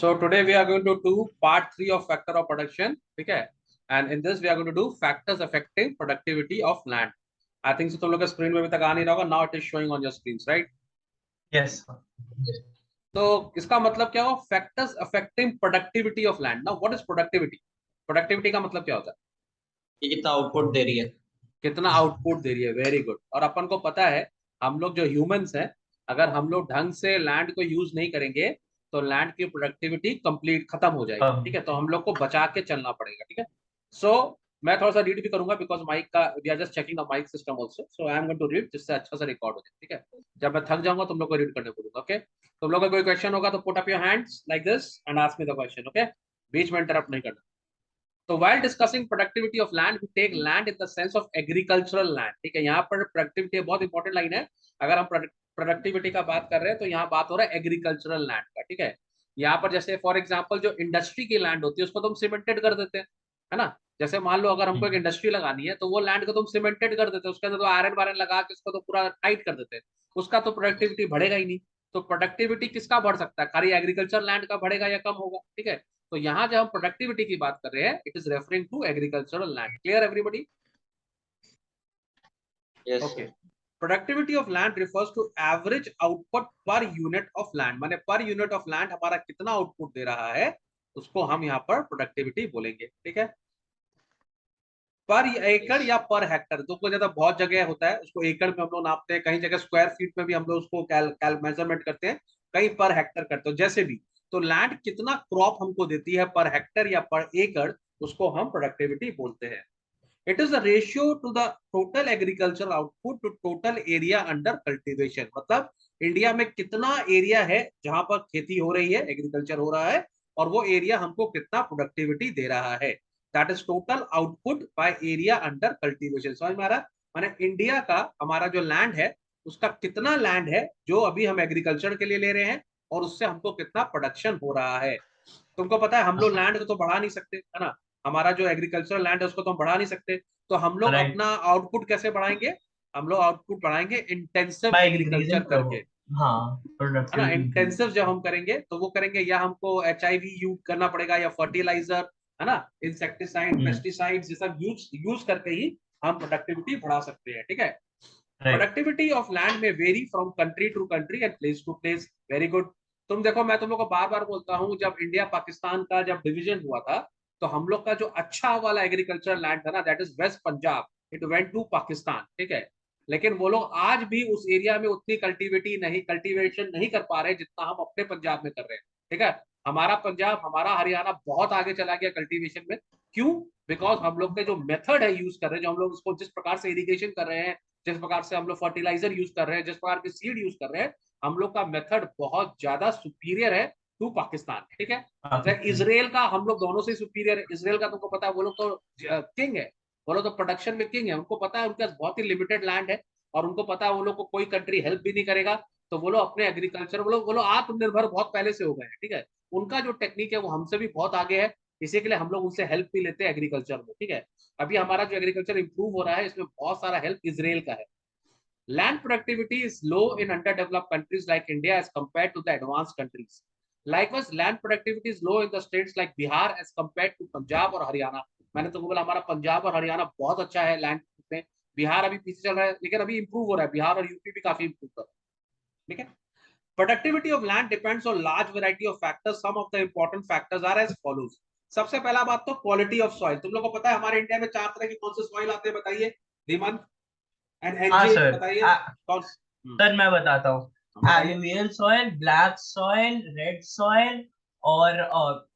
So today we are going to do part 3 of factor of production. Okay, and in this we are going to do factors affecting productivity of land. I think so तुम लोग का screen में अभी तक आ नहीं रहा होगा. Now it is showing on your screens, right? Yes. तो इसका मतलब क्या हुआ? Factors affecting productivity of land. Now what is productivity? Productivity का मतलब क्या होता है? ये कितना आउटपुट दे रही है, कितना आउटपुट दे रही है. Very good. और अपन को पता है हम लोग जो ह्यूमंस हैं, अगर हम लोग ढंग से लैंड को यूज नहीं करेंगे तो लैंड की प्रोडक्टिविटी कंप्लीट खत्म हो जाएगी. ठीक है, तो हम लोग को बचा के चलना पड़ेगा. ठीक है, सो मैं थोड़ा सा रीड भी करूंगा बिकॉज माइक का we are just checking the mic system also. So I am going to read जिससे अच्छा सा रिकॉर्ड हो जाए. ठीक है, जब मैं थक जाऊंगा तुम लोग को रीड करने बोलूंगा. ओके, तुम लोग का कोई क्वेश्चन होगा तो put up your hands like this and ask me the question. Okay, बीच में इंटरप्ट नहीं करना. तो while discussing productivity of land, we take land in the sense of agricultural land. ठीक है, यहाँ पर प्रोडक्टिविटी बहुत इंपॉर्टेंट लाइन है. अगर हम प्रोडक्टिविटी का बात कर रहे हैं तो यहाँ बात हो रहा है एग्रीकल्चरल लैंड का. ठीक है, यहाँ पर जैसे फॉर एग्जांपल जो इंडस्ट्री की लैंड होती है उसको तुम सीमेंटेड कर देते हैं, है ना. जैसे मान लो अगर हमको एक इंडस्ट्री लगानी है तो वो लैंड को तुम सीमेंटेड कर देते हैं, उसके अंदर तो आयरन वायरन लगा के उसको तो पूरा टाइट कर देते हैं. उसका तो प्रोडक्टिविटी बढ़ेगा ही नहीं. तो प्रोडक्टिविटी किसका बढ़ सकता है? खाली एग्रीकल्चर लैंड का बढ़ेगा या कम होगा? ठीक है, तो यहाँ जब हम प्रोडक्टिविटी की बात कर रहे हैं it is referring to agricultural land. Clear everybody? yes. Okay. Productivity of land refers to average output per unit of land. माने पर यूनिट ऑफ लैंड हमारा कितना आउटपुट दे रहा है उसको हम यहाँ पर प्रोडक्टिविटी बोलेंगे. ठीक है, पर एकड़ या पर हेक्टर. तो ज्यादा बहुत जगह होता है उसको एकड़ में हम लोग नापते हैं, कहीं जगह स्क्वायर फीट में भी हम लोग उसको मेजरमेंट करते हैं, कहीं पर हेक्टर करते हैं. जैसे भी तो लैंड कितना क्रॉप हमको देती है पर हेक्टर या पर एकड़, उसको हम प्रोडक्टिविटी बोलते हैं. It is the ratio to the total agriculture output to total area under cultivation. मतलब इंडिया में कितना एरिया है जहां पर खेती हो रही है, एग्रीकल्चर हो रहा है, और वो एरिया हमको कितना प्रोडक्टिविटी दे रहा है. That is total output by area under cultivation. समझ में आ रहा है? माने इंडिया का हमारा जो लैंड है उसका कितना लैंड है जो अभी हम एग्रीकल्चर के लिए ले रहे हैं और उससे हमको कितना प्रोडक्शन हो रहा है. तुमको पता है हम लोग लैंड को तो बढ़ा नहीं सकते, है ना. हमारा जो एग्रीकल्चरल लैंड है उसको तो हम बढ़ा नहीं सकते. तो हम लोग Right. अपना आउटपुट कैसे बढ़ाएंगे? हम लोग आउटपुट बढ़ाएंगे इंटेंसिव By एग्रीकल्चर increasing करके, हाँ है ना. productivity increase. इंटेंसिव जब हम करेंगे तो वो करेंगे या हमको HIV यूज करना पड़ेगा या फर्टिलाइजर, है ना, इंसेक्टिसाइड पेस्टिसाइड ये सब यूज करके ही हम प्रोडक्टिविटी बढ़ा सकते हैं. ठीक है, Right. प्रोडक्टिविटी ऑफ लैंड में vary from country to country and place to place. Very good. तुम देखो मैं तुम लोग को बार बार बोलता हूँ जब इंडिया पाकिस्तान का जब डिवीजन हुआ था तो हम लोग का जो अच्छा वाला एग्रीकल्चर लैंड था ना, that is west Punjab, it went to Pakistan. ठीक है, लेकिन वो लोग आज भी उस एरिया में उतनी कल्टीवेशन नहीं कर पा रहे जितना हम अपने पंजाब में कर रहे हैं. ठीक है, हमारा पंजाब हमारा हरियाणा बहुत आगे चला गया कल्टीवेशन में. क्यों? बिकॉज हम लोग के जो मेथड है यूज कर रहे हैं, जो हम लोग उसको जिस प्रकार से इरिगेशन कर रहे हैं, जिस प्रकार से हम लोग फर्टिलाइजर यूज कर रहे हैं, जिस प्रकार की सीड यूज कर रहे हैं, हम लोग का मेथड बहुत ज्यादा सुपीरियर है टू पाकिस्तान. ठीक है, इसराइल का हम लोग दोनों से सुपीरियर है. इसराइल का तुमको पता है वो लोग तो किंग है, वो लोग तो प्रोडक्शन में किंग है. उनको पता है उनके पास बहुत ही लिमिटेड लैंड है और उनको पता है वो लोग को कोई कंट्री हेल्प भी नहीं करेगा. तो वो लोग अपने एग्रीकल्चर वो लोग आत्मनिर्भर बहुत पहले से हो गए हैं. ठीक है, उनका जो टेक्निक है वो हमसे भी बहुत आगे है, इसी के लिए हम लोग उनसे हेल्प भी लेते हैं एग्रीकल्चर में. ठीक है, अभी हमारा जो एग्रीकल्चर इंप्रूव हो रहा है इसमें बहुत सारा हेल्प इसराइल का है. Land productivity is low in underdeveloped countries like India as compared to the advanced countries. Likewise, land productivity is low in the states like Bihar as compared to Punjab और हरियाणा. मैंने तो बोला हमारा पंजाब और हरियाणा बहुत अच्छा है लैंड में. बिहार अभी पीछे चल रहा है लेकिन अभी इंप्रूव हो रहा है. बिहार और यूपी भी काफी इंप्रूव कर रहा है. ठीक है, productivity of land depends on large variety of factors. Some of the important factors are as follows. सबसे पहला बात तो क्वालिटी ऑफ सॉइल. तुम लोग को पता है हमारे इंडिया में 4 तरह के कौन से सॉइल आते हैं? बताइए धीमंत एंड हाँ एनजे, सर. बताइए कौन. सर मैं बताता हूँ. Alluvial soil, black soil, red soil और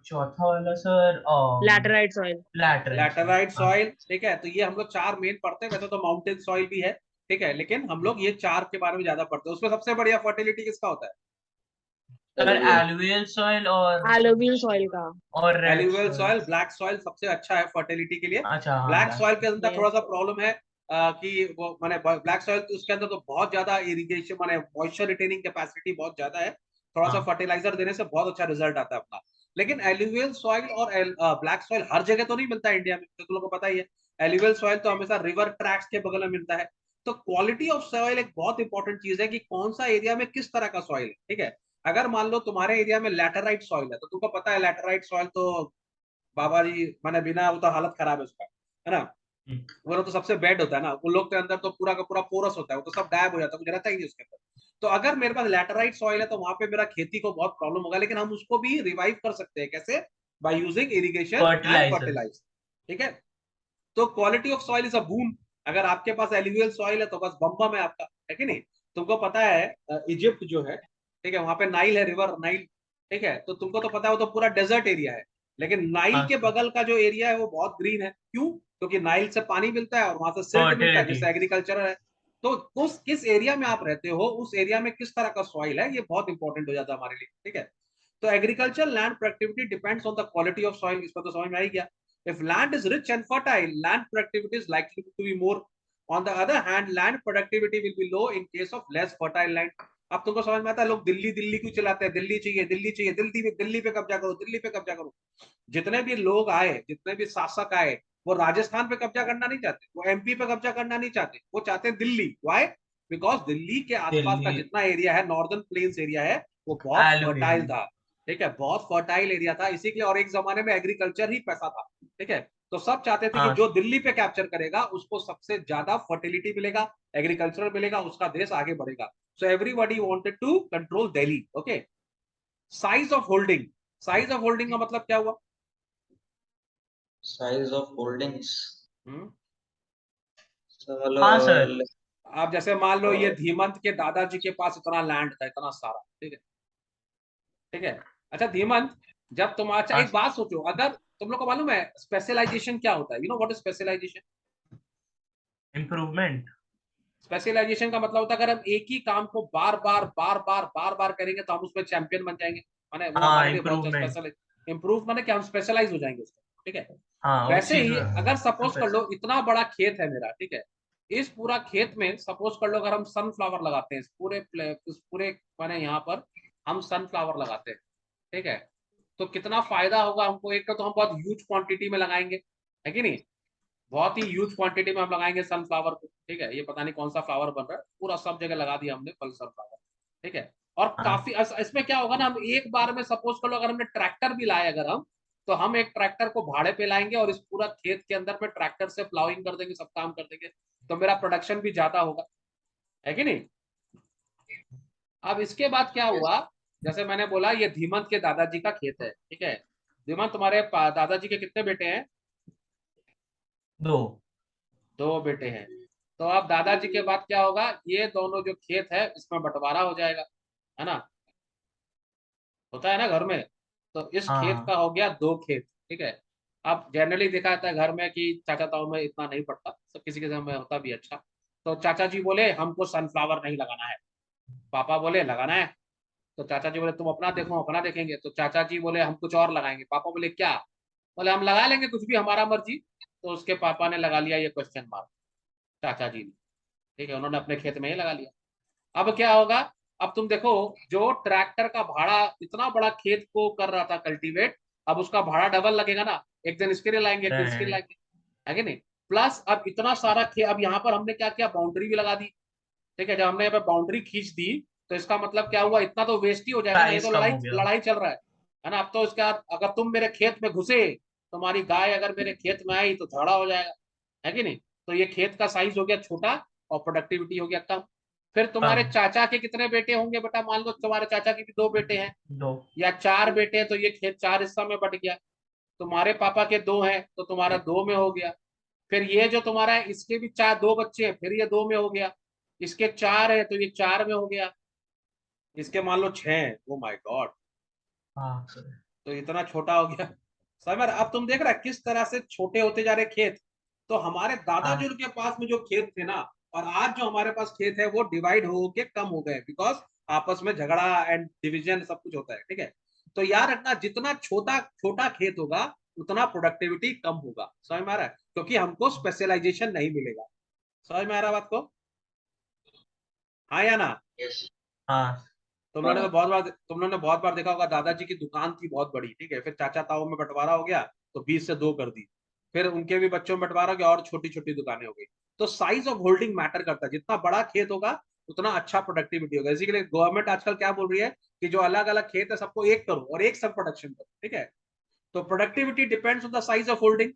चौथा वाला sir laterite soil. Laterite soil. ठीक है, तो ये हम लोग 4 मेन पढ़ते हैं. वैसे तो माउंटेन सॉइल भी है, ठीक है, लेकिन हम लोग ये 4 के बारे में ज्यादा पढ़ते हैं. उसमें सबसे बढ़िया फर्टिलिटी किसका होता है? सर एलुवियल सॉइल और एलुवियल सॉइल का और red alluvial soil. Soil, black soil सबसे अच्छा है फर्टिलिटी के लिए. अच्छा हाँ, ब्लैक सॉइल के अंदर Yes. थोड़ा सा प्रॉब्लम है कि वो माने ब्लैक सॉइल तो उसके अंदर तो बहुत ज्यादा इरिगेशन माने मॉइस्चर रिटेनिंग कैपेसिटी बहुत ज्यादा है. थोड़ा सा हाँ. फर्टिलाइजर देने से बहुत अच्छा रिजल्ट आता है अपना. लेकिन एलुवियल सॉइल और ब्लैक सॉइल हर जगह तो नहीं मिलता है इंडिया में, तो तुम लोगों को पता ही है. एलुवियल सॉइल तो हमेशा रिवर ट्रैक्स के बगल में मिलता है. तो क्वालिटी ऑफ सॉइल एक बहुत इंपॉर्टेंट चीज है कि कौन सा एरिया में किस तरह का सॉइल है. ठीक है, अगर मान लो तुम्हारे एरिया में लैटेराइट सॉइल है, तो तुमको पता है लैटेराइट सॉइल तो बाबा जी मैंने बिना, वो तो हालत खराब है उसका, है ना। वो तो सबसे बेड होता है ना, उन लोग के अंदर तो पूरा का पूरा पोरस होता है, वो तो सब गायब हो जाता है, कुछ रहता ही नहीं उसके अंदर। तो अगर मेरे पास लैटेराइट सॉइल है तो वहां पे मेरा खेती को बहुत प्रॉब्लम होगा, लेकिन हम उसको भी रिवाइव कर सकते हैं। कैसे? By using irrigation and fertiliser. Fertiliser. ठीक है, तो quality of soil is a boon. अगर आपके पास एल्यूवियल सॉइल है तो बस बम्बम है आपका, है कि नहीं। तुमको पता है इजिप्ट जो है, ठीक है, वहां पे नाइल है, रिवर नाइल, ठीक है, तो तुमको तो पता है वो तो पूरा डेजर्ट एरिया है। लेकिन नाइल हाँ के सर। बगल का जो एरिया है वो बहुत ग्रीन है। क्यों? क्योंकि नाइल से पानी मिलता है और वहां से सिल्ट मिलता है, फर्टिलिटी। जिससे एग्रीकल्चर है। तो उस किस एरिया में आप रहते हो, उस एरिया में किस तरह का सॉइल है, ये बहुत इंपॉर्टेंट हो जाता है हमारे लिए। ठीक है, तो agriculture land productivity depends on the quality of soil. इसको तो समझ में आ ही गया। If land is rich and fertile, land productivity is likely to be more. On the other hand, land productivity will be low in case of less fertile land. अब तुमको समझ में आता है, लोग दिल्ली दिल्ली क्यों चलाते हैं, दिल्ली चाहिए दिल्ली चाहिए, दिल्ली पे कब्जा करो, दिल्ली पे कब्जा करो। जितने भी लोग आए, जितने भी शासक आए, वो राजस्थान पे कब्जा करना नहीं चाहते, वो एमपी पे कब्जा करना नहीं चाहते, वो चाहते हैं दिल्ली। वाई? बिकॉज दिल्ली के आसपास का दिल्ली जितना एरिया है, नॉर्दर्न प्लेन्स एरिया है, वो बहुत फर्टाइल एलुवियल। था। ठीक है, बहुत फर्टाइल एरिया था, इसी के लिए। और एक जमाने में एग्रीकल्चर ही पैसा था। ठीक है, तो सब चाहते थे कि हाँ जो दिल्ली पे कैप्चर करेगा उसको सबसे ज्यादा फर्टिलिटी मिलेगा, एग्रीकल्चर मिलेगा, उसका देश आगे बढ़ेगा। So everybody wanted to control Delhi. Okay, size of holding. Size of holding का मतलब क्या हुआ? साइज ऑफ होल्डिंग्स हम्म हाँ सर। मतलब आप जैसे मान लो ये धीमंत के दादाजी के पास इतना लैंड था, इतना सारा। ठीक है, ठीक है। अच्छा धीमंत, जब तुम, अच्छा हाँ एक बात सोचो, अगर तुम लोग को मालूम है स्पेशलाइजेशन क्या होता है? You know what is specialisation? Improvement. Specialisation का मतलब होता है, अगर हम एक ही काम को बार बार करेंगे तो हम उसमें चैंपियन बन जाएंगे। माने वो हाँ हमारे लिए बहुत इम्प्रूवमेंट। स्पेशल। इम्प्रूव माने क्या, हम स्पेशलाइज हो जाएंगे उसमें। ठीक है, हाँ उस वैसे चीज ही में। अगर सपोज कर पैसे। लो इतना बड़ा खेत है मेरा, ठीक है, इस पूरा खेत में सपोज कर लो अगर हम सनफ्लावर लगाते हैं, इस पूरे माने यहाँ पर हम सनफ्लावर लगाते हैं, ठीक है, तो कितना फायदा होगा हमको। एक तो हम बहुत ह्यूज क्वांटिटी में लगाएंगे, है कि नहीं, बहुत ही ह्यूज क्वांटिटी में हम लगाएंगे सनफ्लावर को। ठीक है, ये पता नहीं कौन सा फ्लावर बन रहा है, पूरा सब जगह लगा दिया हमने फल सनफ्लावर। ठीक है, और हाँ काफी इसमें क्या होगा ना, हम एक बार में सपोज कर लो अगर हमने ट्रैक्टर भी लाए, अगर हम, तो हम एक ट्रैक्टर को भाड़े पे लाएंगे और इस पूरा खेत के अंदर में ट्रैक्टर से प्लाउइंग कर देंगे, सब काम कर देंगे, तो मेरा प्रोडक्शन भी ज्यादा होगा, है कि नहीं। अब इसके बाद क्या हुआ, जैसे मैंने बोला ये धीमंत के दादाजी का खेत है, ठीक है। धीमंत, तुम्हारे दादाजी के कितने बेटे हैं? दो। दो बेटे हैं। तो अब दादाजी के बाद क्या होगा, ये दोनों जो खेत है इसमें बंटवारा हो जाएगा, है ना, होता है ना घर में। तो इस खेत हाँ का हो गया दो खेत। ठीक है, अब जनरली देखा जाता है घर में कि चाचा ताऊ में इतना नहीं पड़ता, सब किसी के घर में होता भी अच्छा। तो चाचा जी बोले हमको सनफ्लावर नहीं लगाना है, पापा बोले लगाना है। तो चाचा जी बोले तुम अपना देखो, अपना देखेंगे। तो चाचा जी बोले हम कुछ और लगाएंगे, पापा बोले क्या? बोले हम लगा लेंगे कुछ भी, हमारा मर्जी। तो उसके पापा ने लगा लिया ये क्वेश्चन मार्क, चाचा जी ने। ठीक है, उन्होंने अपने खेत में ही लगा लिया। अब क्या होगा, अब तुम देखो, जो ट्रैक्टर का भाड़ा इतना बड़ा खेत को कर रहा था कल्टीवेट, अब उसका भाड़ा डबल लगेगा ना। एक दिन इसके लिए लाएंगे, एक दिन इसके लिए हैं। लाएंगे, है कि नहीं। प्लस अब इतना सारा खेत, अब यहाँ पर हमने क्या किया, बाउंड्री भी लगा दी। ठीक है, जब हमने यहाँ पे बाउंड्री खींच दी, तो इसका मतलब क्या हुआ, इतना तो वेस्ट ही हो जाएगा ना, ये साइज तो कम लड़ाई हो गया। लड़ाई चल रहा है ना। अब तो इसका, अगर तुम मेरे खेत में घुसे, तुम्हारी गाय अगर मेरे खेत में आई तो झगड़ा हो जाएगा, है कि नहीं। तो ये खेत का साइज हो गया छोटा और प्रोडक्टिविटी हो गया कम। फिर तुम्हारे कम। चाचा के कितने बेटे होंगे बेटा? मान लो तुम्हारे चाचा के भी दो बेटे हैं दो। या चार बेटे हैं, तो ये खेत चार हिस्सा में बट गया। तुम्हारे पापा के दो हैं तो तुम्हारा दो में हो गया। फिर ये जो तुम्हारा है इसके भी चार, दो बच्चे हैं, फिर ये दो में हो गया। इसके चार है तो ये चार में हो गया। इसके मान लो छह हैं, ओ माय गॉड, हाँ सर। तो इतना छोटा हो गया। समझ? अब तुम देख रहा है किस तरह से छोटे होते जा रहे खेत। तो हमारे दादाजी हाँ के पास में जो खेत थे ना, और आज जो हमारे पास खेत है, वो डिवाइड हो के कम हो गए, बिकॉज आपस में झगड़ा एंड डिवीजन सब कुछ होता है। ठीक है, तो याद रखना जितना छोटा छोटा खेत होगा उतना प्रोडक्टिविटी कम होगा। समझ में आ रहा है? क्योंकि हमको स्पेशलाइजेशन नहीं मिलेगा। समझ में आ रहा है बात को? हाँ या ना? यस। हाँ तुम लोगों ने बहुत बार देखा होगा, दादाजी की दुकान थी बहुत बड़ी, ठीक है, फिर चाचा ताऊ में बंटवारा हो गया तो 20 से 2 कर दी। फिर उनके भी बच्चों में बंटवारा हो गया और छोटी छोटी दुकानें हो गई। तो साइज ऑफ होल्डिंग मैटर करता है, जितना बड़ा खेत होगा उतना अच्छा प्रोडक्टिविटी होगा। इसी के लिए गवर्नमेंट आजकल क्या बोल रही है कि जो अलग अलग खेत है सबको एक करो और एक सब प्रोडक्शन करो, ठीक है। तो productivity depends on the size of holding.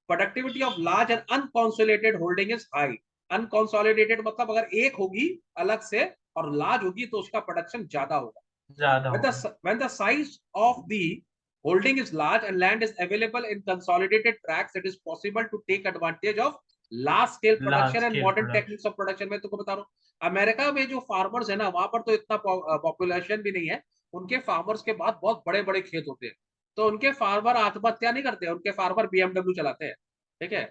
Productivity of large and unconsolidated holding is high. Unconsolidated मतलब अगर एक होगी अलग से और लार्ज होगी तो उसका प्रोडक्शन ज्यादा होगा। ज्यादा when होगा। when the size of the holding is large and land is available in consolidated tracts, it is possible to take advantage of large scale large production and scale modern production. techniques of production। मैं तुमको बता रहा हूँ America में जो farmers है ना वहां पर तो इतना पॉपुलेशन भी नहीं है। उनके फार्मर्स के बाद बहुत बड़े बड़े खेत होते हैं, तो उनके फार्मर आत्महत्या नहीं करते, उनके फार्मर बीएमडब्ल्यू चलाते हैं, ठीक है।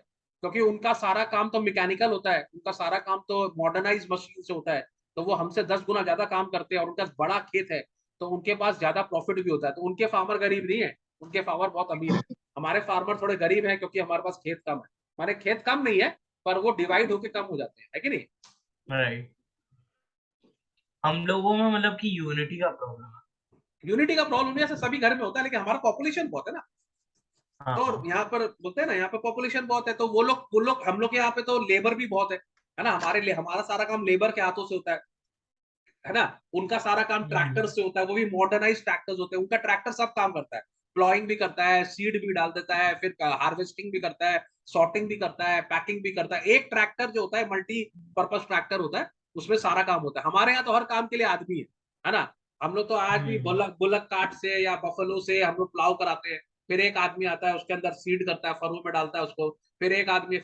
क्योंकि उनका सारा काम तो मैकेनिकल होता है, उनका सारा काम तो मॉडर्नाइज मशीन से होता है, तो वो हमसे 10 गुना ज्यादा काम करते हैं और उनका बड़ा खेत है, तो उनके पास ज्यादा प्रॉफिट भी होता है। तो उनके फार्मर गरीब नहीं है, उनके फार्मर बहुत अमीर है। हमारे फार्मर थोड़े गरीब हैं क्योंकि हमारे पास खेत कम है। हमारे खेत कम नहीं है पर वो डिवाइड होके कम हो जाते हैं, है कि नहीं। राइट। हम लोगों में मतलब कि यूनिटी का प्रॉब्लम है। यूनिटी का प्रॉब्लम ऐसे सभी घर में होता है, लेकिन हमारा पॉपुलेशन बहुत है ना। तो हाँ। यहाँ पर बोलते हैं ना, यहाँ पे पॉपुलेशन बहुत है, तो वो लोग हम लोग के यहाँ पे तो लेबर भी बहुत है ना। हमारे लिए हमारा सारा काम लेबर के हाथों से होता है ना। उनका सारा काम ट्रैक्टर से होता है, वो भी मॉडर्नाइज ट्रैक्टर्स होते हैं, उनका ट्रैक्टर सब काम करता है। प्लॉइंग भी करता है, सीड भी डाल देता है, फिर हार्वेस्टिंग भी करता है, सॉर्टिंग भी करता है, पैकिंग भी करता है। एक ट्रैक्टर जो होता है मल्टी पर्पज ट्रैक्टर होता है, उसमें सारा काम होता है। हमारे यहाँ तो हर काम के लिए आदमी है ना। हम लोग तो आज भी बुलक बुलक काट से या बफलो से हम लोग प्लाव कराते हैं। फिर एक आदमी आता है, उसके अंदर सीड करता है, फरो में डालता है उसको, फिर एक आदमी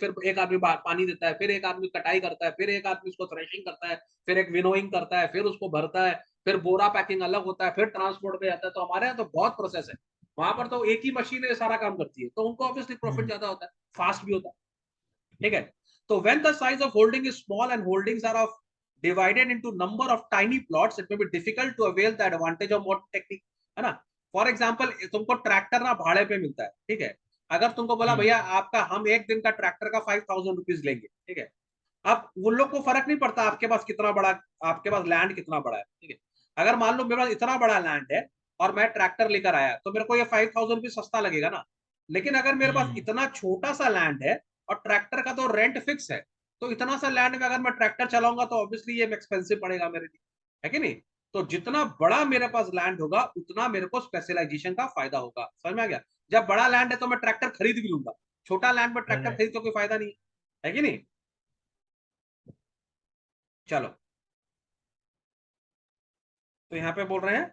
पानी देता है, फिर एक आदमी कटाई करता है, फिर एक आदमी उसको थ्रेशिंग करता है, फिर एक विनोइंग करता है, फिर उसको भरता है, फिर बोरा पैकिंग अलग होता है, फिर ट्रांसपोर्ट में जाता है। तो हमारे यहाँ तो बहुत प्रोसेस है। वहां पर तो एक ही मशीन है सारा काम करती है, तो उनको ऑब्वियसली प्रॉफिट ज्यादा होता है, फास्ट भी होता है, ठीक है। तो when the size of holding is small and holdings are of divided into number of tiny plots, it may be difficult to avail the advantage of modern technique, है ना। फॉर एग्जाम्पल तुमको tractor ना भाड़े पे मिलता है, ठीक है। अगर तुमको बोला भैया आपका हम एक दिन का ट्रैक्टर का 5,000 रुपीज लेंगे, ठीक है। अब उन लोग को फर्क नहीं पड़ता आपके पास कितना बड़ा, आपके पास लैंड कितना बड़ा है, ठीक है। अगर मान लो मेरे पास इतना बड़ा लैंड है और मैं ट्रैक्टर लेकर आया तो मेरे को ये 5,000 रुपीज सस्ता लगेगा ना। लेकिन अगर मेरे पास इतना छोटा सा लैंड है और ट्रैक्टर का तो रेंट फिक्स है, तो इतना सा लैंड में अगर मैं ट्रैक्टर चलाऊंगा तो ऑब्वियसली ये एक्सपेंसिव पड़ेगा मेरे लिए, है कि नहीं। तो जितना बड़ा मेरे पास लैंड होगा उतना मेरे को स्पेशलाइजेशन का फायदा होगा। समझ में आ गया। जब बड़ा लैंड है तो मैं ट्रैक्टर खरीद भी लूंगा, छोटा लैंड में ट्रैक्टर खरीद तो कोई फायदा नहीं है कि नहीं। चलो, तो यहाँ पे बोल रहे हैं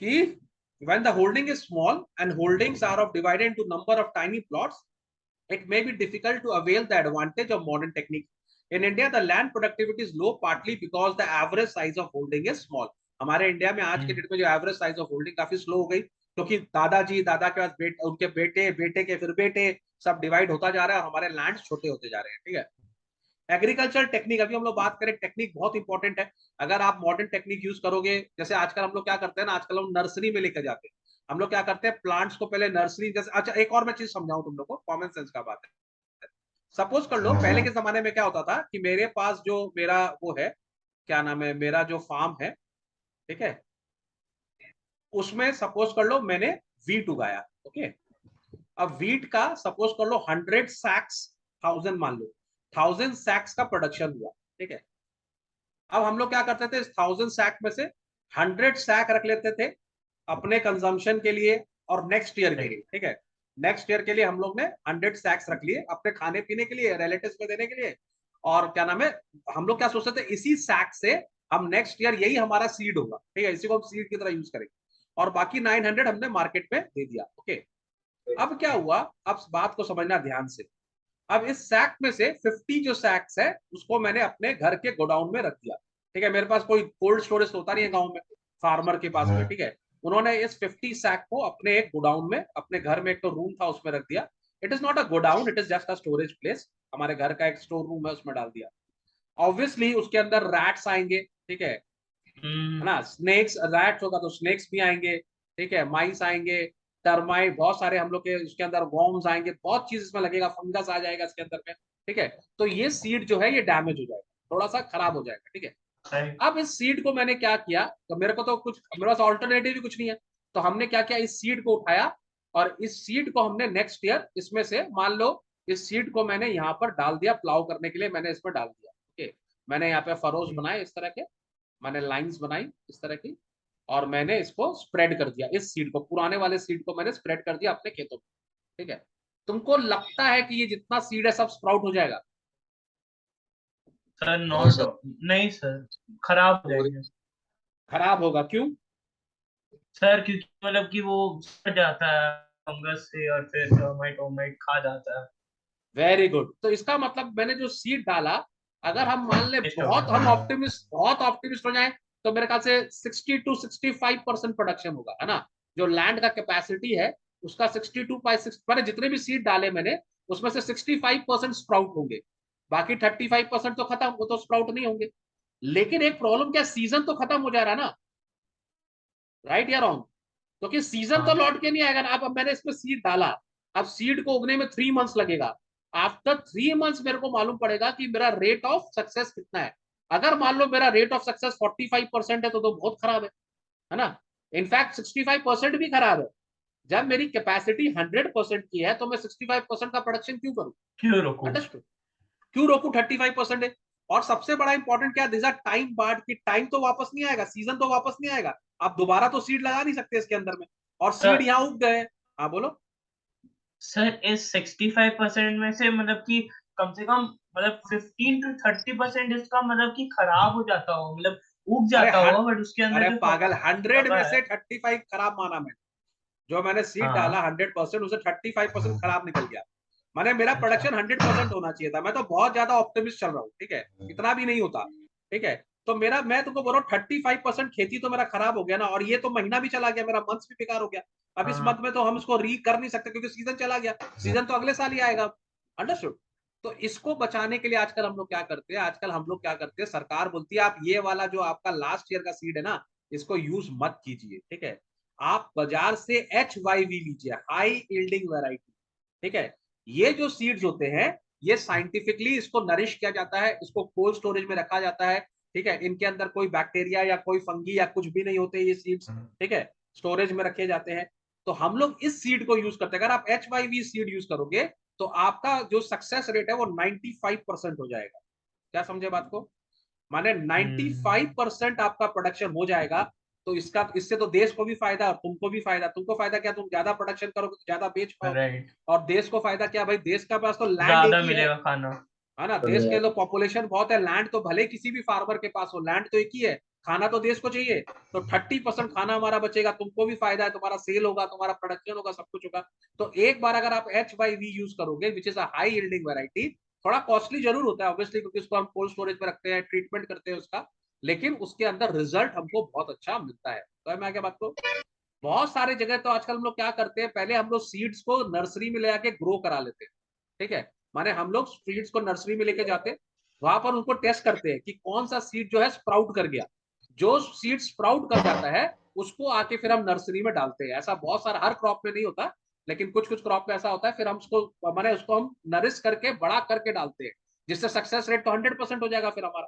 कि when the holding is small and holdings are of divided into number of tiny plots, it may be difficult to avail the advantage of modern technique. In India, the land productivity is low partly because the average size of holding is small. हमारे India में आज के date में जो average size of holding काफी slow हो गई, क्योंकि दादाजी दादा के पास उनके बेटे बेटे के फिर बेटे सब डिवाइड होता जा रहा है और हमारे लैंड छोटे होते जा रहे हैं, ठीक है। एग्रीकल्चर टेक्निक, अभी हम लोग बात करें, टेक्निक बहुत इंपॉर्टेंट है। अगर आप मॉडर्न टेक्निक यूज करोगे, जैसे आजकल हम लोग क्या करते हैं ना, आजकल हम नर्सरी में लेकर जाते हैं। हम लोग क्या करते हैं, प्लांट्स को पहले नर्सरी जैसे, अच्छा एक और मैं चीज समझाऊं तुम लोग को, कॉमन सेंस का बात है। सपोज कर लो पहले के जमाने में क्या होता था कि मेरे पास जो मेरा वो है, क्या नाम है, मेरा जो फार्म है, ठीक है, उसमें सपोज कर लो मैंने वीट उगाया, ओके। अब वीट का सपोज कर लो 100 सैक्स, 1000 मान लो, 1000 सैक्स का प्रोडक्शन हुआ, ठीक है। अब हम लोग क्या करते थे, इस 1000 सैक में से 100 सैक रख लेते थे अपने कंजम्पशन के लिए और नेक्स्ट ईयर के लिए, ठीक है। नेक्स्ट ईयर के लिए हम लोग ने 100 सैक्स रख लिए अपने खाने पीने के लिए, रिलेटिव्स को देने के लिए। और क्या नाम है, हम लोग क्या सोचते थे, इसी सैक से हम नेक्स्ट ईयर, यही हमारा सीड होगा, ठीक है, इसी को हम सीड की तरह यूज करेंगे। और बाकी 900 हमने मार्केट में दे दिया, ओके। अब क्या हुआ, अब बात को समझना ध्यान से। अब इस सैक में से 50 जो सैक्स है उसको मैंने अपने घर के गोडाउन में रख दिया, ठीक है। मेरे पास कोई कोल्ड स्टोरेज होता नहीं है गांव में, फार्मर के पास में, ठीक है। उन्होंने इस 50 सैक को अपने एक गोडाउन में, अपने घर में एक तो रूम था उसमें रख दिया। It is not a godown, it is just a storage place, हमारे घर का एक स्टोर रूम है, उसमें डाल दिया। ऑब्वियसली उसके अंदर रैट्स आएंगे, ठीक है ना। स्नेक्स, रैट्स होगा तो स्नेक्स भी आएंगे, ठीक है, माइस आएंगे, टर्माइट, बहुत सारे हम लोग के उसके अंदर वॉर्म्स आएंगे, बहुत चीज इसमें लगेगा, फंगस आ जाएगा इसके अंदर में, ठीक है। तो ये सीड जो है ये डैमेज हो जाएगा, थोड़ा सा खराब हो जाएगा, ठीक है। अब इस सीड को मैंने क्या किया, तो मेरे को तो कुछ, मेरे पास ऑल्टरनेटिव भी कुछ नहीं है, तो हमने क्या किया, इस सीड को उठाया और इस सीड को हमने नेक्स्ट ईयर इसमें से, मान लो इस सीड को मैंने यहाँ पर डाल दिया, प्लाव करने के लिए मैंने इसमें डाल दिया, ओके। मैंने यहाँ पे फरोज बनाए इस तरह के, मैंने लाइंस बनाई इस तरह की, और मैंने इसको स्प्रेड कर दिया, इस सीड को, पुराने वाले सीड को मैंने स्प्रेड कर दिया अपने खेतों में। ठीक है, तुमको लगता है कि ये जितना सीड है सब स्प्राउट हो जाएगा? सर नहीं नॉट, सर, नहीं सर, खराब हो जाएंगे खराब होगा, क्यों? सर, क्योंकि मतलब कि वो सड़ जाता है फंगस से, और फिर टर्माइट वोमाइट खा जाता है। Very good. तो इसका मतलब मैंने जो सीड डाला, अगर हम मान ले Waste हो बहुत हम गया। ऑप्टिमिस्ट हो जाए, तो मेरे ख्याल से 60 to 65% प्रोडक्शन होगा, है ना? जो लैंड का कैपेसिटी है उसका 62 मैंने जितने भी सीड डाले मैंने, उसमें से 65% स्प्राउट होंगे, बाकी 35% तो खत्म, वो तो स्प्राउट नहीं होंगे। लेकिन एक प्रॉब्लम क्या, सीजन तो खत्म हो जा रहा है ना, राइट या रॉन्ग? क्योंकि सीजन तो हाँ लौट के नहीं आएगा ना। अब मैंने इसमें सीड डाला, अब सीड को उगने में 3 मंथ्स लगेगा। आफ्टर 3 मंथ्स मेरे को मालूम पड़ेगा कि मेरा रेट ऑफ सक्सेस कितना है। अगर मान लो मेरा रेट ऑफ सक्सेस 45% है तो बहुत खराब है ना? इनफैक्ट 65% भी खराब है। जब मेरी कैपेसिटी 100% की है तो मैं 65% का प्रोडक्शन क्यों करूं? क्यों रोकूं? अंडरस्टूड? क्यों रोकू? 35% है। और सबसे बड़ा इंपॉर्टेंट क्या, दिस आर टाइम बार्ड, की टाइम तो वापस नहीं आएगा, सीजन तो वापस नहीं आएगा। आप दोबारा तो सीड लगा नहीं सकते इसके अंदर में, और सीड सर यहाँ उग गए। हाँ बोलो। सर इस 65% में से मतलब कि कम से कम मतलब 15 to 30% इसका मतलब कि खराब हो जाता हो, मतलब उग अरे जाता हट, होगा, बट उसके अंदर अरे जो पागल, 100 लगा में है। से 35 खराब माना मैंने। जो मैंने सीड डाला हाँ 100%, उसे 35% खराब निकल गया। माने मेरा अच्छा। प्रोडक्शन 100% होना चाहिए था। मैं तो बहुत ज्यादा ऑप्टिमिस्ट चल रहा हूँ, ठीक है, इतना भी नहीं होता। ठीक है, तो मेरा, मैं तुमको बोल रहा हूँ 35% खेती तो मेरा खराब हो गया ना, और ये तो महीना भी चला गया, मेरा मंथ भी बेकार हो गया। अब इस मंथ हाँ में तो हम इसको री कर नहीं सकते क्योंकि सीजन चला गया, सीजन तो अगले साल ही आएगा। अंडरस्टूड? तो इसको बचाने के लिए आजकल हम लोग क्या करते हैं, आजकल हम लोग क्या करते हैं, सरकार बोलती है आप ये वाला जो आपका लास्ट ईयर का सीड है ना, इसको यूज मत कीजिए। ठीक है, आप बाजार से HYV लीजिए, हाई यील्डिंग वैरायटी। ठीक है, ये जो सीड्स होते हैं, ये साइंटिफिकली इसको नरिश किया जाता है, इसको कोल्ड स्टोरेज में रखा जाता है। ठीक है, इनके अंदर कोई बैक्टीरिया या कोई फंगी या कुछ भी नहीं होते ये सीड्स। ठीक है, स्टोरेज में रखे जाते हैं। तो हम लोग इस सीड को यूज करते हैं। अगर आप HYV सीड यूज करोगे तो आपका जो सक्सेस रेट है वो 95% हो जाएगा। क्या समझे बात को? माने हम्म 95% आपका प्रोडक्शन हो जाएगा। तो इसका, इससे तो देश को भी फायदा और तुमको भी फायदा। तुमको फायदा क्या, तुम ज्यादा प्रोडक्शन करोगे तो ज्यादा बेच पाओगे। राइट, और देश को फायदा क्या भाई, देश का पास तो लैंड एक ज्यादा ही मिलेगा खाना। है ना? देश के तो पॉपुलेशन बहुत है, लैंड तो भले किसी भी फार्मर के पास हो, लैंड तो एक ही है, खाना तो देश को चाहिए। तो 30% खाना हमारा बचेगा, तुमको भी फायदा है, तुम्हारा सेल होगा, तुम्हारा प्रोडक्शन होगा, सब कुछ होगा। तो एक बार अगर आप HYV यूज करोगे, which is a high yielding variety, थोड़ा कॉस्टली जरूर होता है ऑब्वियसली, क्योंकि उसको हम कोल्ड स्टोरेज में रखते हैं, ट्रीटमेंट करते हैं उसका, लेकिन उसके अंदर रिजल्ट हमको बहुत अच्छा मिलता है। तो मैं आगे बात को, बहुत सारे जगह तो आजकल हम लोग क्या करते हैं, पहले हम लोग सीड्स को नर्सरी में ले आके ग्रो करा लेते हैं। ठीक है, माने हम लोग सीड्स को नर्सरी में लेके जाते हैं, वहां पर उनको टेस्ट करते हैं कि कौन सा सीड जो है स्प्राउट कर गया। जो सीड स्प्राउट कर जाता है उसको आके फिर हम नर्सरी में डालते हैं। ऐसा बहुत सारा, हर क्रॉप में नहीं होता, लेकिन कुछ कुछ क्रॉप में ऐसा होता है। फिर हम उसको, माने उसको हम नरिश करके बड़ा करके डालते हैं, जिससे सक्सेस रेट तो 100% हो जाएगा फिर हमारा।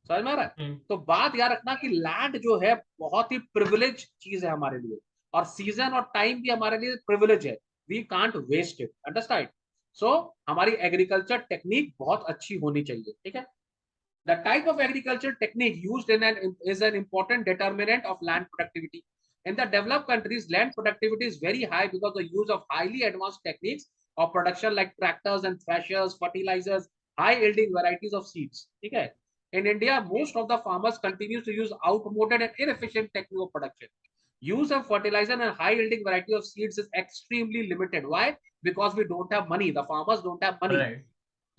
समझ में आ रहा है? हम्म तो बात याद रखना कि लैंड जो है बहुत ही प्रिविलेज चीज है हमारे लिए, और सीजन और टाइम भी हमारे लिए प्रिविलेज है। We can't waste it, understand? So हमारी एग्रीकल्चर टेक्निक बहुत अच्छी होनी चाहिए। ठीक है, the type of agriculture technique used is an important determinant of land productivity. In the developed countries, land productivity is very high because of the use of highly advanced techniques of production like tractors and threshers, fertilizers, high yielding varieties of seeds. Okay? In India, most of the farmers continue to use outmoded and inefficient technique of production. Use of fertilizer and high yielding variety of seeds is extremely limited. Why? Because we don't have money. The farmers don't have money. Right.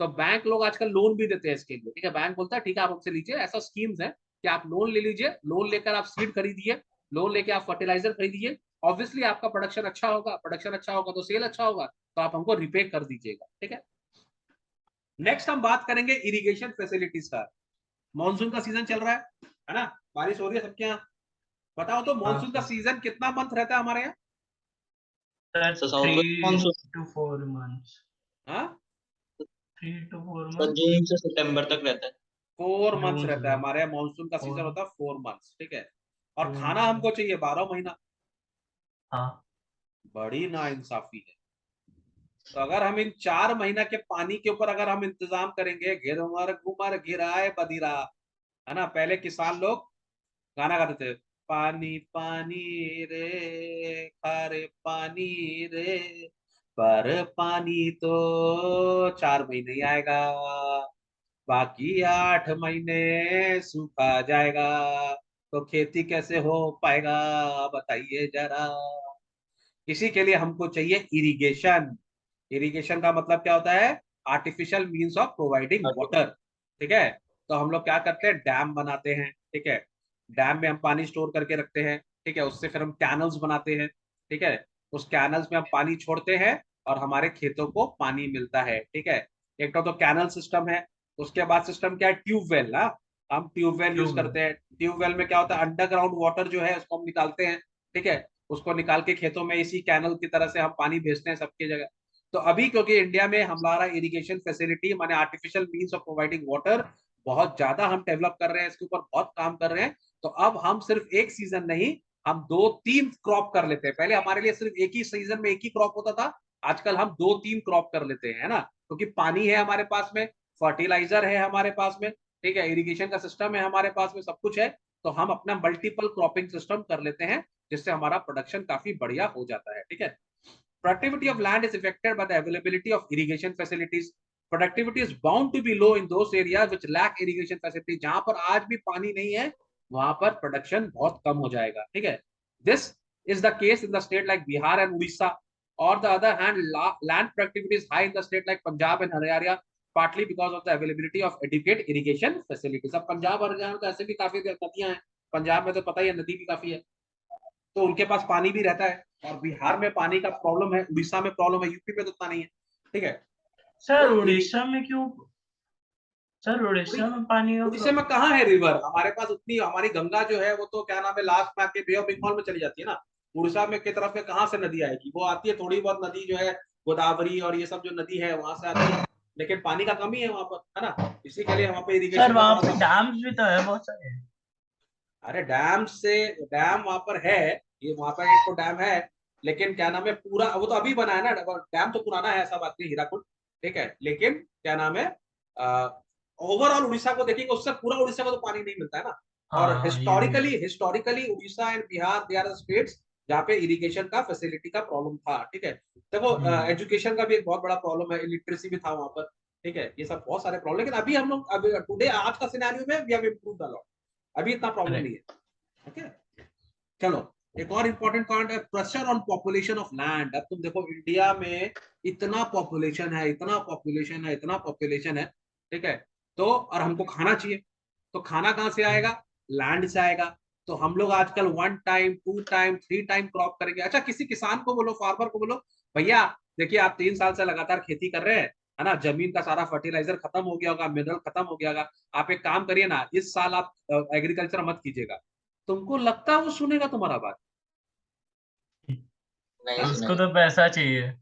तो bank लोग आजकल loan भी देते हैं इसके लिए। ठीक है, बैंक बोलता है ठीक है आप हमसे लीजिए, ऐसा स्कीम्स है कि आप लोन ले लीजिए, लोन लेकर आप सीड खरीदिए, लोन लेके आप फर्टिलाइजर खरीदिए। ऑब्वियसली आपका प्रोडक्शन अच्छा होगा, प्रोडक्शन अच्छा होगा तो सेल अच्छा होगा, तो आप हमको रिपे कर दीजिएगा। ठीक है, नेक्स्ट हम बात करेंगे इरिगेशन फैसिलिटीज का। मानसून का सीजन चल रहा है ना? बारिश हो रही है सबके यहाँ। बताओ तो हाँ मानसून का सर। सीजन कितना मंथ रहता है हमारे यहाँ? Sir sir 3 to 4 months। हाँ, 3 to 4 months। जून से सितंबर तक रहता है। 4 मंथ्स जून से रहता है हमारे यहाँ, मानसून का सीजन फोर होता है 4 मंथ्स। ठीक है, और खाना जून। हमको चाहिए 12 महीना। हाँ बड़ी ना इंसाफी है। तो अगर हम इन 4 महीना के पानी के ऊपर अगर हम इंतजाम करेंगे, घिरमर घुमर घिराए बदिरा, है ना, पहले किसान लोग गाना गाते थे, पानी पानी रे खारे पानी रे, पर पानी तो 4 महीने ही आएगा, बाकी 8 महीने सूखा जाएगा, तो खेती कैसे हो पाएगा, बताइए जरा। इसी के लिए हमको चाहिए इरिगेशन। इरिगेशन का मतलब क्या होता है? Artificial means of providing water. ठीक है, तो हम लोग क्या करते हैं, डैम बनाते हैं। ठीक है, डैम में हम पानी स्टोर करके रखते हैं। ठीक है, उससे फिर हम कैनल्स बनाते हैं। ठीक है, उस कैनल्स में हम पानी छोड़ते हैं और हमारे खेतों को पानी मिलता है। ठीक है, एक तो कैनल सिस्टम है। उसके बाद सिस्टम क्या है, ट्यूबवेल ना, हम ट्यूबवेल यूज ट्यूबवेल। करते हैं। ट्यूबवेल में क्या होता है, अंडरग्राउंड वाटर जो है उसको हम निकालते हैं। ठीक है, उसको निकाल के खेतों में इसी कैनल की तरह से हम पानी भेजते हैं सबकी जगह। तो अभी क्योंकि इंडिया में हमारा इरिगेशन फैसिलिटी माने artificial means of providing water बहुत ज्यादा हम डेवलप कर रहे हैं, इसके ऊपर बहुत काम कर रहे हैं। तो अब हम सिर्फ एक सीजन नहीं, हम 2-3 क्रॉप कर लेते हैं। पहले हमारे लिए सिर्फ एक ही सीजन में एक ही क्रॉप होता था, आजकल हम 2-3 क्रॉप कर लेते हैं, है ना, क्योंकि पानी है हमारे पास में, फर्टिलाइजर है हमारे पास में। ठीक है, इरिगेशन का सिस्टम है हमारे पास में, सब कुछ है। तो हम अपना मल्टीपल क्रॉपिंग सिस्टम कर लेते हैं, जिससे हमारा प्रोडक्शन काफी बढ़िया हो जाता है। ठीक है, productivity of land is affected by the availability of irrigation facilities. Productivity is bound to be low in those areas which lack irrigation facility. जहां पर आज भी पानी नहीं है, वहां पर प्रोडक्शन बहुत कम हो जाएगा। ठीक है, this is the case in the state like Bihar and Odisha. On the other hand, land productivity is high in the state like Punjab and Haryana, partly because of the availability of adequate irrigation facilities. अब पंजाब और हरियाणा तो ऐसे भी काफी नदियां हैं, पंजाब में तो पता ही है नदी भी काफी है, तो उनके पास पानी भी रहता है। और बिहार में पानी का प्रॉब्लम है, उड़ीसा में प्रॉब्लम है, यूपी में तो उतना नहीं है। ठीक है, सर तो उड़ीसा में क्यों? सर उड़ीसा में पानी का उड़ीसा में कहाँ है रिवर, हमारे पास उतनी, हमारी गंगा जो है वो तो क्या नाम है, लास्ट में आके बे ऑफ बंगाल में चली जाती है ना। उड़ीसा में की तरफ में कहाँ से नदी आएगी, वो आती है थोड़ी बहुत नदी जो है, गोदावरी और ये सब जो नदी है वहां से आती है, लेकिन पानी का कमी है वहां पर, है ना, इसी के लिए वहां पे सर इरिगेशन का वहां थोड़ा पे सा। डैम्स भी तो है बहुत सारे। अरे डैम से, डैम वहां पर है, ये वहां पर एक तो डैम है, लेकिन क्या नाम है, पूरा वो तो अभी बना है ना डैम, तो पुराना है, ऐसा बात नहीं, हीराकुड। ठीक है, लेकिन क्या नाम है, ओवरऑल उड़ीसा को देखेंगे, उससे पूरा उड़ीसा को तो पानी नहीं मिलता है ना। और हाँ ये भी है। Historically historically Orissa and Bihar, they are the states जहाँ पे इरिगेशन का फैसिलिटी का प्रॉब्लम था। ठीक है, देखो एजुकेशन का भी एक बहुत बड़ा प्रॉब्लम है, इलिटरेसी भी था वहां पर। ठीक है, ये सब बहुत सारे प्रॉब्लम, लेकिन अभी हम लोग अभी टुडे आज का सिनेरियो में we have improved a lot, अभी इतना प्रॉब्लम अरे नहीं है। ओके, चलो, एक और इंपॉर्टेंट पॉइंट है, pressure on population of land. अब तुम देखो इंडिया में इतना पॉपुलेशन है, इतना पॉपुलेशन है, इतना पॉपुलेशन है। ठीक है, तो और हमको खाना चाहिए, तो खाना कहाँ से आएगा, लैंड से आएगा। तो हम लोग आजकल 1 टाइम 2 टाइम 3 टाइम क्रॉप करेंगे। अच्छा, किसी किसान को बोलो, फार्मर को बोलो, भैया देखिए आप 3 साल से लगातार खेती कर रहे हैं, है ना, जमीन का सारा फर्टिलाइजर खत्म हो गया होगा, मिनरल खत्म हो गया होगा, आप एक काम करिए ना, इस साल आप एग्रीकल्चर मत कीजिएगा। तुमको लगता है वो सुनेगा तुम्हारा बात? नहीं हाँ, उसको सुनेगा। तो पैसा चाहिए।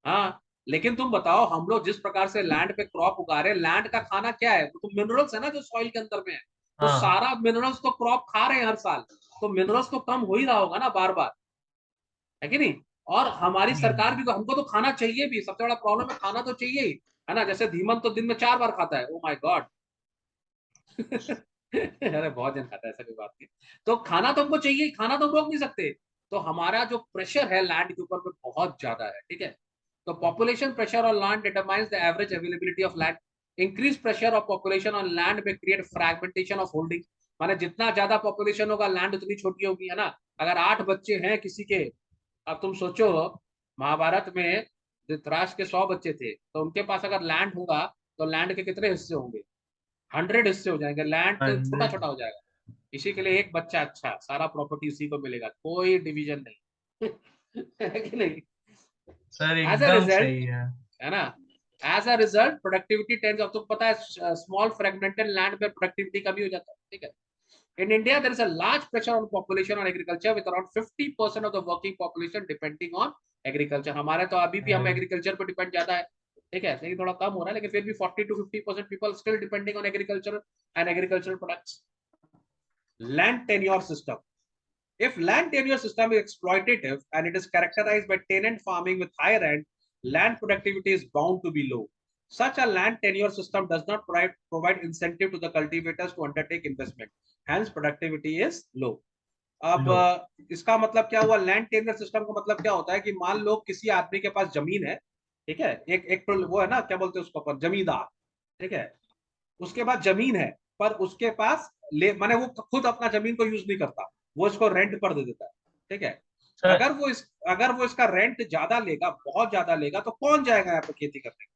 हाँ, लेकिन तुम बताओ, हम लोग जिस प्रकार से लैंड पे क्रॉप उगा रहे हैं, लैंड का खाना क्या है, तो मिनरल्स है ना जो सॉइल के अंदर में है, तो हाँ। सारा मिनरल्स तो क्रॉप खा रहे हैं हर साल, तो मिनरल्स तो कम हो ही रहा होगा ना बार बार, है कि नहीं? और हमारी सरकार भी तो, हमको तो खाना चाहिए भी, सबसे बड़ा प्रॉब्लम है, खाना तो चाहिए ही, है ना, जैसे धीमन तो दिन में 4 बार खाता है, ओ माय गॉड। अरे बहुत जन खाता है, ऐसा कोई बात नहीं। तो खाना तो हमको चाहिए, खाना तो हम रोक नहीं सकते। तो हमारा जो प्रेशर है लैंड के ऊपर में बहुत ज्यादा है। ठीक है, तो population pressure on land determines the average availability of land. Increase pressure of population on land में क्रिएट फ्रैगमेंटेशन ऑफ होल्डिंग। माने जितना ज्यादा पॉपुलेशन होगा, लैंड उतनी छोटी होगी, है ना। अगर 8 बच्चे हैं किसी के, अब तुम सोचो, महाभारत में धृतराष्ट्र के 100 बच्चे थे, तो उनके पास अगर लैंड होगा, तो लैंड के कितने हिस्से होंगे, 100 हिस्से हो जाएंगे, लैंड तो छोटा 100। छोटा हो जाएगा। इसी के लिए एक बच्चा अच्छा, सारा प्रॉपर्टी उसी को मिलेगा, कोई डिवीजन नहीं। है कि नहीं? सर एज अ एकदम रिजल्ट, सही है। है ना, as a result productivity tends, अब तुमको पता है स्मॉल फ्रेगमेंटेड लैंड पे प्रोडक्टिविटी कमी हो जाता है। ठीक है, in India there is a large pressure on population on agriculture with around 50% of the working population depending on agriculture। हमारे तो अभी भी हम एग्रीकल्चर पे डिपेंड ज्यादा है। ठीक है, लेकिन थोड़ा कम हो रहा है, लेकिन फिर भी 40 to 50% people still depending on agriculture and agricultural products। land tenure system, if land tenure system is exploitative and it is characterized by tenant farming with high rent, land productivity is bound to be low. Such a land tenure system does not provide incentive to the cultivators to undertake investment. Hence, productivity is low. अब इसका मतलब क्या हुआ? Land tenure system का मतलब क्या होता है कि मान लो किसी आदमी के पास जमीन है, ठीक है, एक तो वो है ना, क्या बोलते हैं उसको अपन, जमींदार, ठीक है, उसके पास जमीन है, पर उसके पास माने वो खुद अपना जमीन को यूज नहीं करता, वो इसको रेंट पर दे देता है, ठीक है। अगर वो इसका रेंट ज्यादा लेगा, बहुत ज्यादा लेगा, तो कौन जाएगा यहाँ पे खेती करने?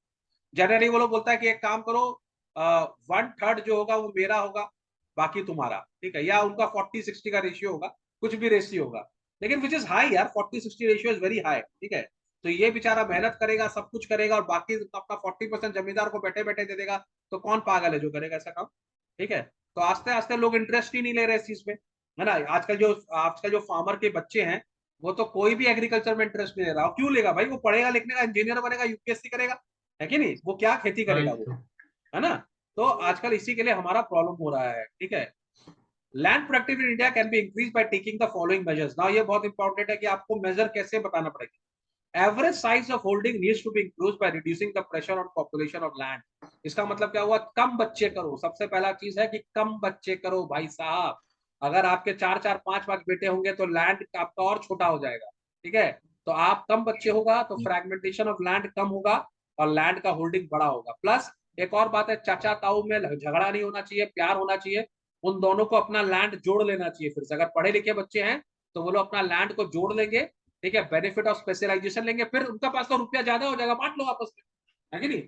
जनरली वो लोग बोलता है कि एक काम करो, 1/3 जो होगा वो मेरा होगा, बाकी तुम्हारा, ठीक है, या उनका 40-60 का रेशियो होगा, कुछ भी रेशियो होगा, लेकिन विच इज हाई यार, 40-60 रेशियो इज वेरी हाई, ठीक है। तो ये बेचारा मेहनत करेगा, सब कुछ करेगा, और बाकी अपना 40% जमींदार को बैठे बैठे दे देगा, तो कौन पागल है जो करेगा ऐसा काम, ठीक है। तो आस्ते आस्ते लोग इंटरेस्ट ही नहीं ले रहे इस चीज में, है ना। आजकल जो फार्मर के बच्चे हैं, वो तो कोई भी एग्रीकल्चर में इंटरेस्ट नहीं ले रहा। क्यों लेगा भाई? वो पढ़ेगा लिखने का, इंजीनियर बनेगा, यूपीएससी करेगा, है कि नहीं? वो क्या खेती करेगा वो, है ना। तो आजकल इसी के लिए हमारा प्रॉब्लम हो रहा है, ठीक है। Land productivity in India can be increase by taking the following measures. Now ये बहुत इंपॉर्टेंट है कि आपको मेजर कैसे बताना पड़ेगा। Average size of holding needs to be increased by reducing the pressure on population of land. इसका मतलब क्या हुआ? कम बच्चे करो। सबसे पहला चीज है कि कम बच्चे करो भाई साहब। अगर आपके 4-4, 5-5 बेटे होंगे तो लैंड आपका और छोटा हो जाएगा, ठीक है। तो आप कम बच्चे होगा तो फ्रैगमेंटेशन ऑफ लैंड कम होगा और लैंड का होल्डिंग बड़ा होगा। प्लस एक और बात है, चाचा ताऊ में झगड़ा नहीं होना चाहिए, प्यार होना चाहिए। उन दोनों को अपना लैंड जोड़ लेना चाहिए। फिर से अगर पढ़े लिखे बच्चे हैं तो वो लोग अपना लैंड को जोड़ लेंगे, ठीक है, बेनिफिट ऑफ स्पेशलाइजेशन लेंगे, फिर उनका पास तो रुपया ज्यादा हो जाएगा, बांट लो आपस में, है कि नहीं।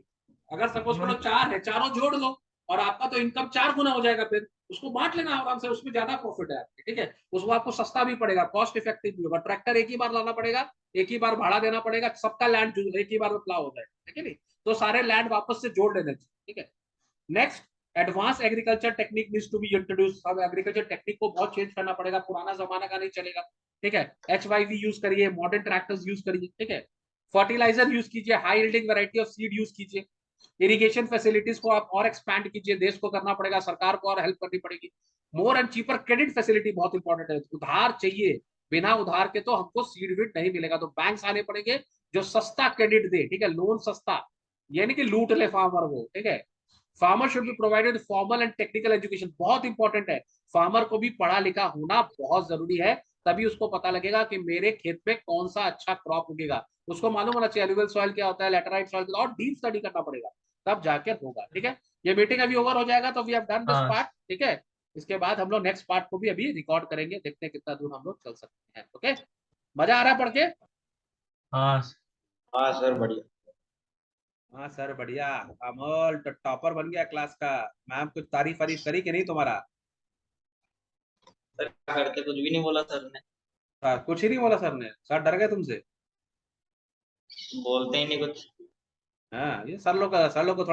अगर सपोज करो 4 है, चारों जोड़ लो और आपका तो इनकम 4 गुना हो जाएगा, फिर उसको बांट लेना आराम से, उसमें ज्यादा प्रॉफिट है आपके, ठीक है। उसको आपको सस्ता भी पड़ेगा, कॉस्ट इफेक्टिव भी होगा। ट्रैक्टर एक ही बार लाना पड़ेगा, एक ही बार भाड़ा देना पड़ेगा, सबका लैंड एक ही बार में प्लाव हो जाएगा, है कि नहीं। तो सारे लैंड वापस से जोड़ लेने चाहिए, ठीक है। Next, advance agriculture technique needs to be introduce. अब एग्रीकल्चर टेक्निक को बहुत चेंज करना पड़ेगा, पुराना जमाना का नहीं चलेगा, ठीक है। HYV यूज करिए, मॉडर्न ट्रैक्टर्स यूज करिए, ठीक है। फर्टिलाइजर यूज कीजिए, high yielding variety of seed use कीजिए। इरिगेशन फैसिलिटीज को आप और एक्सपैंड कीजिए, देश को करना पड़ेगा, सरकार को और हेल्प करनी पड़ेगी। More and cheaper credit facility बहुत इंपॉर्टेंट है। उधार चाहिए, बिना उधार के तो हमको सीड विड नहीं मिलेगा, तो बैंक्स आने पड़ेंगे जो सस्ता क्रेडिट दे, ठीक है, लोन सस्ता, यानी कि लूट ले फार्मर वो, ठीक है। Farmer should be provided formal and technical education, बहुत इंपॉर्टेंट है। फार्मर को भी पढ़ा लिखा होना बहुत जरूरी है, तभी उसको पता लगेगा कि मेरे खेत में कौन सा अच्छा क्रॉप उगेगा। उसको मालूम होना चाहिए एलुवियल सॉइल क्या होता है, लैटेराइट सॉइल, और डीप स्टडी करना पड़ेगा, तब जाके होगा, ठीक है। ये मीटिंग अभी ओवर हो जाएगा तो we have done this part, ठीक है। इसके बाद हम लोग नेक्स्ट पार्ट को भी अभी रिकॉर्ड करेंगे, देखते हैं कितना दूर हम लोग चल सकते हैं। ओके, मजा आ रहा है पढ़ के? हाँ सर बढ़िया। हाँ सर बढ़िया, अमोल तो टॉपर बन गया क्लास का। मैम कुछ तारीफ वारीफ करी कि नहीं तुम्हारा? सर क्या करते, कुछ भी नहीं बोला सर ने। कुछ ही नहीं बोला सर ने? सर डर गए तुमसे? बोलते ही नहीं कुछ। हाँ, ये सर लोग को थोड़ा